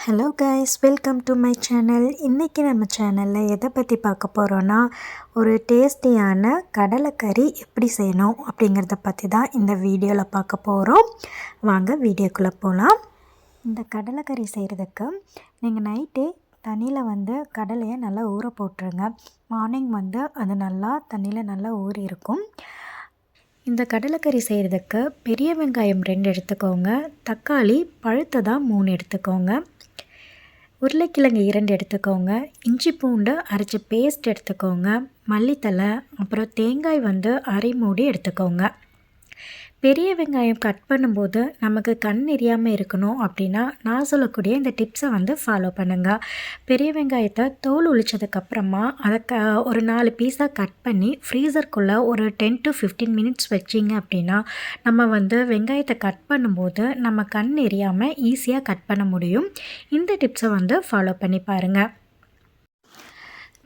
Hello guys, welcome to my channel. இன்றைக்கி நம்ம சேனலில் எதை பற்றி பார்க்க போகிறோன்னா, ஒரு டேஸ்டியான கடலைக்கறி எப்படி செய்யணும் அப்படிங்கிறத பற்றி தான் இந்த வீடியோவில் பார்க்க போகிறோம். வாங்க வீடியோக்குள்ளே போகலாம். இந்த கடலைக்கறி செய்கிறதுக்கு நீங்கள் நைட்டே தண்ணியில் கடலையை நல்லா ஊற போட்டுருங்க. மார்னிங் அது நல்லா தண்ணியில் நல்லா ஊறி இருக்கும். இந்த கடலைக்கறி செய்கிறதுக்கு பெரிய வெங்காயம் 2 எடுத்துக்கோங்க, தக்காளி பழுத்ததாக 3 எடுத்துக்கோங்க, உருளைக்கிழங்கு 2 எடுத்துக்கோங்க, இஞ்சி பூண்டு அரைச்ச பேஸ்ட் எடுத்துக்கோங்க, மல்லித்தலை, அப்புறம் தேங்காய் அரை மூடி எடுத்துக்கோங்க. பெரிய வெங்காயம் கட் பண்ணும்போது நமக்கு கண் எரியாமல் இருக்கணும் அப்படின்னா நான் சொல்லக்கூடிய இந்த டிப்ஸை ஃபாலோ பண்ணுங்கள். பெரிய வெங்காயத்தை தோல் உளித்ததுக்கப்புறமா அதை ஒரு 4 பீஸாக கட் பண்ணி ஃப்ரீசருக்குள்ளே ஒரு 10 to 15 மினிட்ஸ் வச்சிங்க அப்படின்னா நம்ம வெங்காயத்தை கட் பண்ணும்போது நம்ம கண் எரியாமல் ஈஸியாக கட் பண்ண முடியும். இந்த டிப்ஸை ஃபாலோ பண்ணி பாருங்கள்.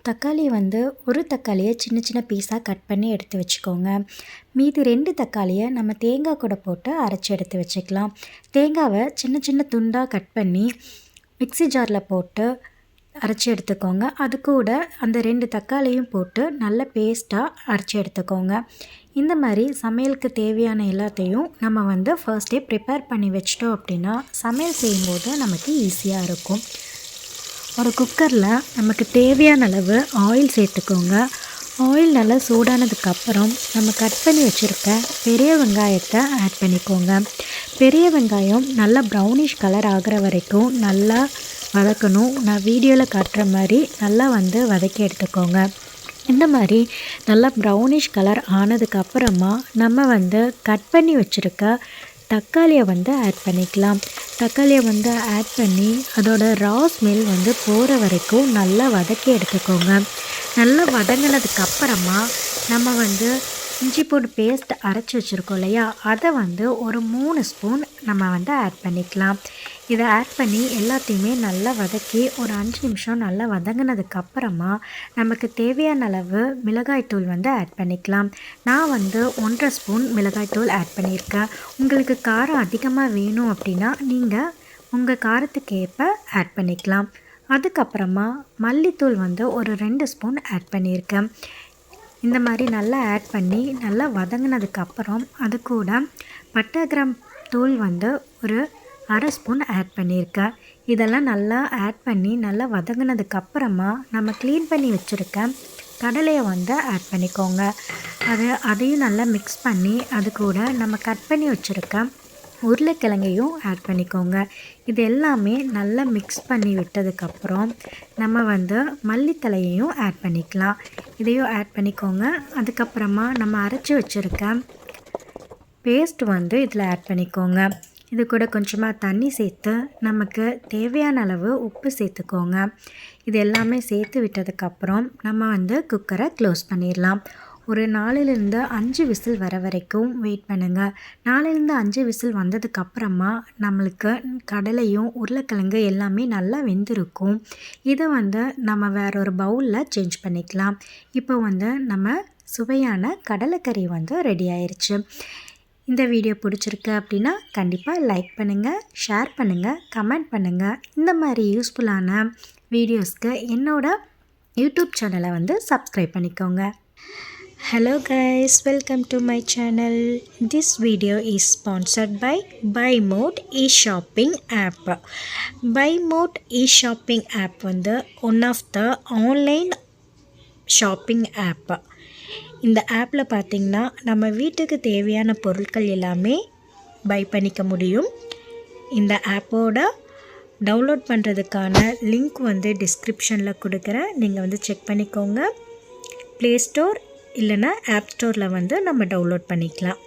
தக்காளி ஒரு தக்காளியை சின்ன சின்ன பீஸாக கட் பண்ணி எடுத்து வச்சுக்கோங்க. மீதி 2 தக்காளியை நம்ம தேங்காய் கூட போட்டு அரைச்சி எடுத்து வச்சுக்கலாம். தேங்காவை சின்ன சின்ன துண்டாக கட் பண்ணி மிக்ஸி ஜாரில் போட்டு அரைச்சி எடுத்துக்கோங்க. அது கூட அந்த 2 தக்காளியும் போட்டு நல்ல பேஸ்ட்டாக அரைச்சி எடுத்துக்கோங்க. இந்த மாதிரி சமையலுக்கு தேவையான எல்லாத்தையும் நம்ம ஃபர்ஸ்டே ப்ரிப்பேர் பண்ணி வச்சிட்டோம் அப்படின்னா சமையல் செய்யும்போது நமக்கு ஈஸியாக இருக்கும். ஒரு குக்கரில் நமக்கு தேவையான அளவு ஆயில் சேர்த்துக்கோங்க. ஆயில் நல்லா சூடானதுக்கப்புறம் நம்ம கட் பண்ணி வச்சுருக்க பெரிய வெங்காயத்தை ஆட் பண்ணிக்கோங்க. பெரிய வெங்காயம் நல்லா ப்ரௌனிஷ் கலர் ஆகிற வரைக்கும் நல்லா வதக்கணும். நான் வீடியோவில் காட்டுற மாதிரி நல்லா வதக்கி எடுத்துக்கோங்க. இந்த மாதிரி நல்லா ப்ரௌனிஷ் கலர் ஆனதுக்கப்புறமா நம்ம கட் பண்ணி வச்சுருக்க தக்காளியை ஆட் பண்ணிக்கலாம். தக்காளியை ஆட் பண்ணி அதோட ரா ஸ்மெல் போகிற வரைக்கும் நல்லா வதக்கி எடுத்துக்கோங்க. நல்லா வதங்கினதுக்கப்புறமா நம்ம இஞ்சி பூண்டு பேஸ்ட் அரைச்சி வச்சுருக்கோம் இல்லையா, அதை ஒரு 3 ஸ்பூன் நம்ம ஆட் பண்ணிக்கலாம். இதை ஆட் பண்ணி எல்லாத்தையுமே நல்லா வதக்கி ஒரு 5 நிமிஷம் நல்லா வதங்கினதுக்கப்புறமா நமக்கு தேவையான அளவு மிளகாய்த்தூள் ஆட் பண்ணிக்கலாம். நான் 1.5 ஸ்பூன் மிளகாய்த்தூள் ஆட் பண்ணியிருக்கேன். உங்களுக்கு காரம் அதிகமாக வேணும் அப்படின்னா நீங்கள் உங்கள் காரத்துக்கு ஏற்ப ஆட் பண்ணிக்கலாம். அதுக்கப்புறமா மல்லித்தூள் ஒரு 2 ஸ்பூன் ஆட் பண்ணியிருக்கேன். இந்த மாதிரி நல்லா ஆட் பண்ணி நல்லா வதங்கினதுக்கப்புறம் அது கூட பட்டை கிராம் தூள் ஒரு 1/2 ஸ்பூன் ஆட் பண்ணியிருக்கேன். இதெல்லாம் நல்லா ஆட் பண்ணி நல்லா வதங்கினதுக்கப்புறமா நம்ம க்ளீன் பண்ணி வச்சுருக்க கடலையை ஆட் பண்ணிக்கோங்க. அதையும் நல்லா மிக்ஸ் பண்ணி அது கூட நம்ம கட் பண்ணி வச்சுருக்க உருளைக்கிழங்கையும் ஆட் பண்ணிக்கோங்க. இது எல்லாமே நல்லா மிக்ஸ் பண்ணி விட்டதுக்கப்புறம் நம்ம மல்லித்தலையையும் ஆட் பண்ணிக்கலாம். இதையும் ஆட் பண்ணிக்கோங்க. அதுக்கப்புறமா நம்ம அரைச்சி வச்சுருக்க பேஸ்ட் இதில் ஆட் பண்ணிக்கோங்க. இது கூட கொஞ்சமாக தண்ணி சேர்த்து நமக்கு தேவையான அளவு உப்பு சேர்த்துக்கோங்க. இது எல்லாமே சேர்த்து விட்டதுக்கப்புறம் நம்ம குக்கரை க்ளோஸ் பண்ணிடலாம். ஒரு 4லேருந்து 5 விசில் வர வரைக்கும் வெயிட் பண்ணுங்கள். 4லேருந்து 5 விசில் வந்ததுக்கப்புறமா நம்மளுக்கு கடலையும் உருளைக்கிழங்கு எல்லாமே நல்லா வெந்திருக்கும். இதை நம்ம வேற ஒரு பவுலில் சேஞ்ச் பண்ணிக்கலாம். இப்போ நம்ம சுவையான கடலைக்கறி ரெடி ஆயிடுச்சு. இந்த வீடியோ பிடிச்சிருக்கு அப்படின்னா கண்டிப்பாக லைக் பண்ணுங்கள், ஷேர் பண்ணுங்கள், கமெண்ட் பண்ணுங்கள். இந்த மாதிரி யூஸ்ஃபுல்லான வீடியோஸ்க்கு என்னோட யூடியூப் சேனலை சப்ஸ்கிரைப் பண்ணிக்கோங்க. Hello guys, welcome to my channel. This video is sponsored by BuyMode e-shopping app. BuyMode e-shopping app one of the online shopping app. இந்த ஆப்பில் பார்த்திங்கன்னா நம்ம வீட்டுக்கு தேவையான பொருட்கள் எல்லாமே பை பண்ணிக்க முடியும். இந்த ஆப்போட டவுன்லோட் பண்ணுறதுக்கான லிங்க் டிஸ்கிரிப்ஷனில் கொடுக்குறேன். நீங்கள் செக் பண்ணிக்கோங்க. ப்ளே ஸ்டோர் இல்லைனா ஆப் ஸ்டோரில் நம்ம டவுன்லோட் பண்ணிக்கலாம்.